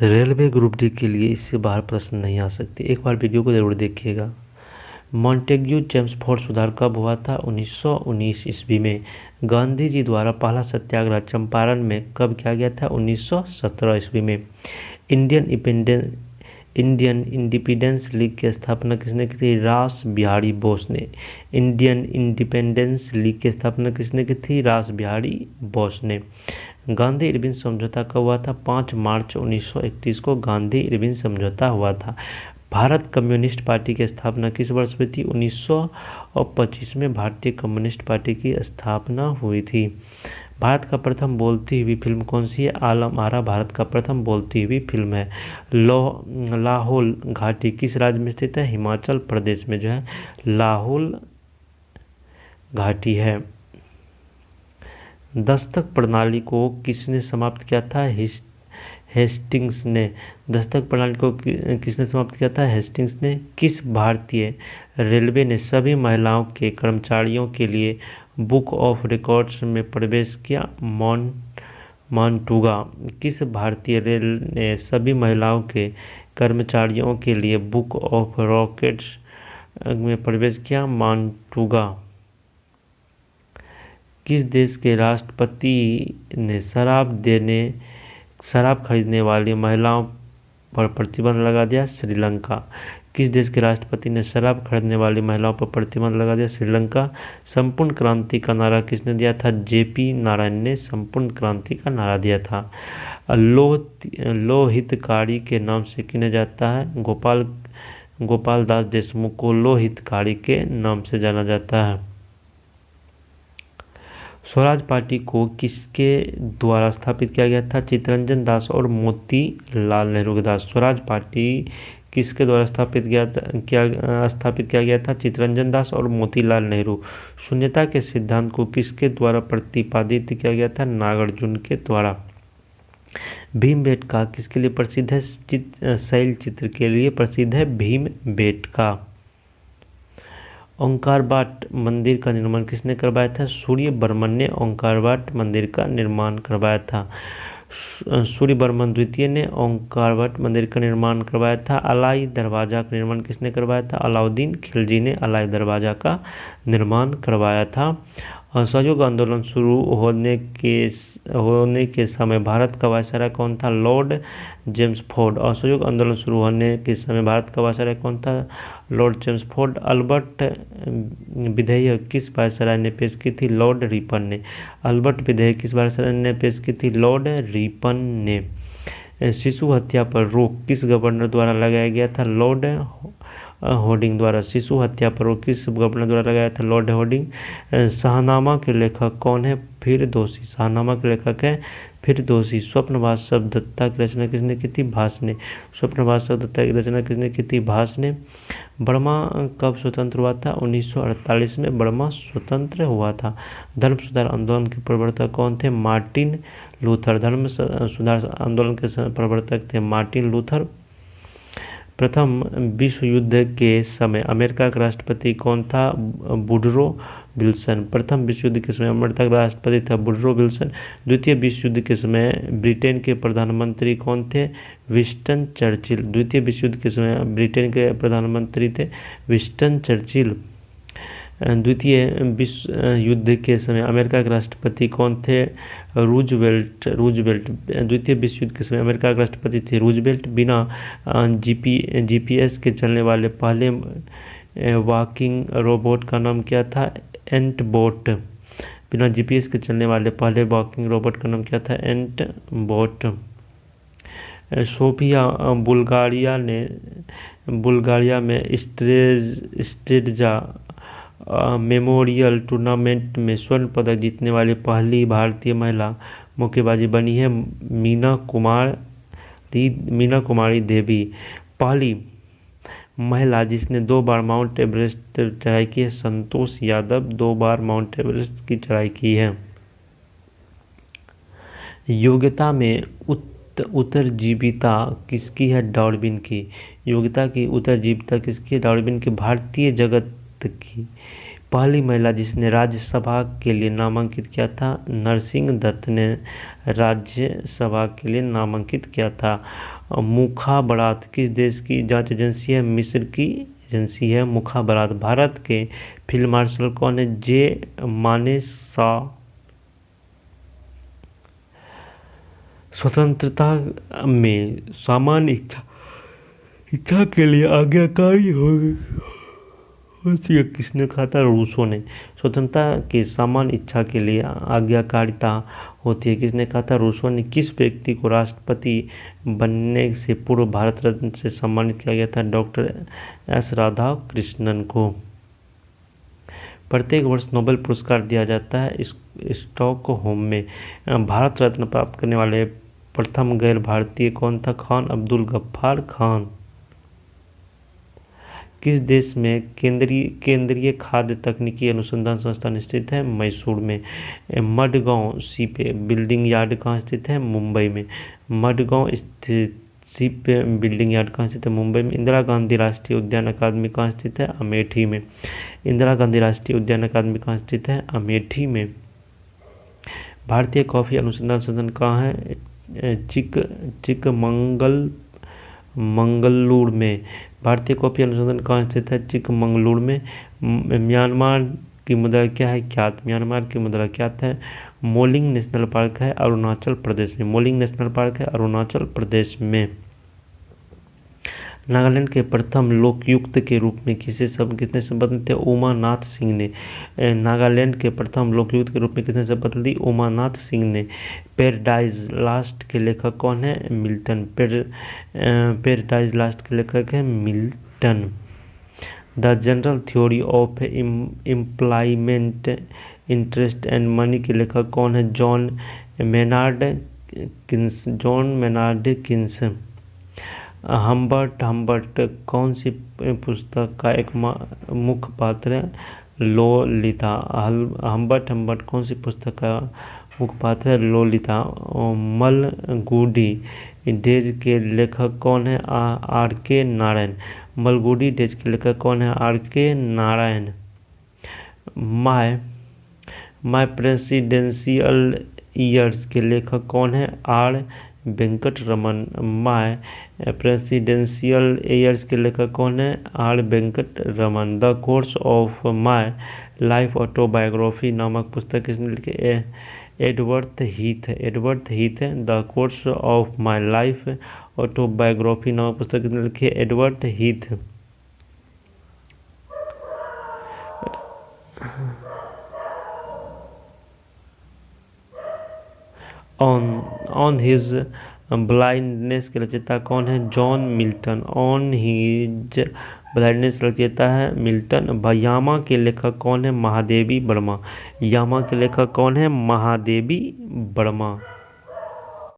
Railway group D के लिए इससे बाहर प्रश्न नहीं आ सकते। एक बार वीडियो को जरूर देखिएगा। मॉन्टेग्यू चेम्सफोर्ड सुधार कब हुआ था? 1919 ईस्वी में। गांधी जी द्वारा पहला सत्याग्रह चंपारण में कब किया गया था? 1917 ईस्वी में। इंडियन इंडिपेंडेंस लीग की स्थापना किसने की थी? रास बिहारी बोस ने। इंडियन इंडिपेंडेंस लीग की स्थापना किसने की थी? रास बिहारी बोस ने। गांधी इरविन समझौता कब हुआ था? 5 मार्च 1931 को गांधी इरविन समझौता हुआ था। भारत कम्युनिस्ट पार्टी की स्थापना किस वर्ष हुई थी? 1925 में भारतीय कम्युनिस्ट पार्टी की स्थापना हुई थी। भारत का प्रथम बोलती हुई फिल्म कौन सी है? आलम आरा भारत का प्रथम बोलती हुई फिल्म है। लाहौल घाटी किस राज्य में स्थित है? हिमाचल प्रदेश में जो है लाहौल घाटी है। दस्तक प्रणाली को किसने समाप्त किया था? हेस्टिंग्स ने। दस्तक प्रणाली को किसने समाप्त किया था? हेस्टिंग्स ने। किस भारतीय रेलवे ने सभी महिलाओं के कर्मचारियों के लिए बुक ऑफ रिकॉर्ड्स में प्रवेश किया? मॉन्टूगा। किस भारतीय रेल ने सभी महिलाओं के कर्मचारियों के लिए बुक ऑफ रिकॉर्ड्स में प्रवेश किया? मॉन्टूगा। किस देश के राष्ट्रपति ने शराब खरीदने वाली महिलाओं पर प्रतिबंध लगा दिया? श्रीलंका। किस देश के राष्ट्रपति ने शराब खरीदने वाली महिलाओं पर प्रतिबंध लगा दिया? श्रीलंका। संपूर्ण क्रांति का नारा किसने दिया था? जेपी नारायण ने संपूर्ण क्रांति का नारा दिया था। लोहितकारी के नाम से किन्हें जाता है? गोपाल दास देशमुख को लोहितकारी के नाम से जाना जाता है। स्वराज पार्टी को किसके द्वारा स्थापित किया गया था? चित्तरंजन दास और मोतीलाल नेहरू के दास। स्वराज पार्टी किसके द्वारा स्थापित किया गया था? चित्तरंजन दास और मोतीलाल नेहरू। शून्यता के सिद्धांत को किसके द्वारा प्रतिपादित किया गया था? नागार्जुन के द्वारा। भीमबेटका किसके लिए प्रसिद्ध है? शैल चित्र के लिए प्रसिद्ध है भीमबेटका। ओंकारवाट मंदिर का निर्माण किसने करवाया था? सूर्यवर्मन ने ओंकारवाट मंदिर का निर्माण करवाया था। सूर्यवर्मन द्वितीय ने ओंकारवाट मंदिर का निर्माण करवाया था। अलाई दरवाजा का निर्माण किसने करवाया था? अलाउद्दीन खिलजी ने अलाई दरवाजा का निर्माण करवाया था। असहयोग आंदोलन शुरू होने के समय भारत का वायसराय कौन था? Lord Chelmsford. असहयोग आंदोलन शुरू होने के समय भारत का वायसराय कौन था? Lord Chelmsford. अल्बर्ट विधेयक किस वायसराय ने पेश की थी? लॉर्ड रिपन ने। अल्बर्ट विधेयक किस वायसराय ने पेश की थी? लॉर्ड रिपन ने। शिशु हत्या पर रोक किस गवर्नर द्वारा लगाया गया था? लॉर्ड होर्डिंग द्वारा। शिशु हत्या पर रोक किस गवर्नर द्वारा लगाया था? Lord hoarding. शाहनामा के लेखक कौन है? फिरदौसी। शाहनामा के लेखक है फिरदौसी। स्वप्नवासव दत्ता की रचना किसने की थी? भास ने। स्वप्नवासव दत्ता की रचना किसने की थी? भास ने। बर्मा कब स्वतंत्र हुआ था? 1948 में बर्मा स्वतंत्र हुआ था। धर्म सुधार आंदोलन के प्रवर्तक कौन थे? Martin Luther. धर्म सुधार आंदोलन के प्रवर्तक थे मार्टिन लूथर। प्रथम विश्व युद्ध के समय अमेरिका का राष्ट्रपति कौन था? Woodrow Wilson. प्रथम विश्व युद्ध के समय अमेरिका का राष्ट्रपति था वुडरो विल्सन। द्वितीय विश्व युद्ध के समय ब्रिटेन के प्रधानमंत्री कौन थे? Winston Churchill. द्वितीय विश्व युद्ध के समय ब्रिटेन के प्रधानमंत्री थे विंस्टन चर्चिल। द्वितीय विश्व युद्ध के समय अमेरिका के राष्ट्रपति कौन थे? रूजवेल्ट। द्वितीय विश्व युद्ध के समय अमेरिका के राष्ट्रपति थे रूजवेल्ट। बिना जीपीएस के चलने वाले पहले वॉकिंग रोबोट का नाम क्या था? एंटबोट। बिना जीपीएस के चलने वाले पहले वॉकिंग रोबोट का नाम क्या था? एंटबोट। सोफिया बुल्गारिया में स्ट्रेटजा मेमोरियल टूर्नामेंट में स्वर्ण पदक जीतने वाली पहली भारतीय महिला मुक्केबाज बनी है मीना कुमारी देवी। पहली महिला जिसने 2 बार माउंट एवरेस्ट चढ़ाई की है संतोष यादव 2 बार माउंट एवरेस्ट की चढ़ाई की है। योग्यता में उत्तरजीविता किसकी है? डार्विन की। योग्यता की उत्तरजीविता किसकी है? डार्विन की। भारतीय जगत की पहली महिला जिसने राज्यसभा के लिए नामांकित किया था? नरसिंह दत्त ने राज्यसभा के लिए नामांकित किया था। मुखाबरात किस देश की जांच एजेंसी है? मिस्र की एजेंसी है मुखाबरात। भारत के फील्ड मार्शल कौन है? जे मानेकशॉ। स्वतंत्रता में सामान्य इच्छा के लिए आज्ञाकारी होती है किसने कहा था? रूसो ने। स्वतंत्रता की सामान्य इच्छा के लिए आज्ञाकारिता होती है किसने कहा था? रूसो ने। किस व्यक्ति को राष्ट्रपति बनने से पूर्व भारत रत्न से सम्मानित किया गया था? डॉक्टर एस राधाकृष्णन को। प्रत्येक वर्ष नोबेल पुरस्कार दिया जाता है स्टॉकहोम में। भारत रत्न प्राप्त करने वाले प्रथम गैर भारतीय कौन था? खान अब्दुल गफ्फार खान। किस देश में केंद्रीय खाद्य तकनीकी अनुसंधान संस्थान स्थित है? मैसूर में। मडगांव शिप बिल्डिंग यार्ड कहाँ स्थित है? मुंबई में। मडगांव स्थित शिप बिल्डिंग यार्ड कहाँ स्थित है? मुंबई में। इंदिरा गांधी राष्ट्रीय उद्यान अकादमी कहाँ स्थित है? अमेठी में। इंदिरा गांधी राष्ट्रीय उद्यान अकादमी कहाँ स्थित है? अमेठी में। भारतीय कॉफी अनुसंधान संस्थान कहाँ है? चिकमंगलुरु में। भारतीय कॉफी अनुसंधान कहाँ स्थित है? चिकमंगलुरु में। म्यांमार की मुद्रा क्या है? क्यात। म्यांमार की मुद्रा क्यात है। मोलिंग नेशनल पार्क है अरुणाचल प्रदेश में। मोलिंग नेशनल पार्क है अरुणाचल प्रदेश में। नागालैंड के प्रथम लोकायुक्त के रूप में किसने शपथ ली? उमानाथ सिंह ने। नागालैंड के प्रथम लोकायुक्त के रूप में किसने शपथ ली? उमानाथ सिंह ने। पैराडाइज लास्ट के लेखक कौन है? मिल्टन। पैराडाइज लास्ट के लेखक है Milton. The general theory of employment interest and money के लेखक कौन है? John Maynard Keynes. हम्बर्ट कौन सी पुस्तक का एक मुख्य पात्र है? लोलिता। हम्बर्ट कौन सी पुस्तक का मुख्य पात्र है? लोलिता। मलगुडी डेज के लेखक कौन है? आर के नारायण। मलगुडी डेज के लेखक कौन है? आर के नारायण। माय प्रेसिडेंशियल ईयर्स के लेखक कौन है? R Venkataraman. My presidential years के लेखक कौन है? R Venkataraman. The course of my life autobiography नामक पुस्तक किसने लिखी? Edward Heath. The course of my life autobiography नामक पुस्तक किसने लिखी? Edward Heath. On his blindness के रचयिता कौन है? John Milton. On his blindness रचयिता है मिल्टन। यामा के लेखक कौन है? महादेवी वर्मा। यामा के लेखक कौन है? महादेवी वर्मा।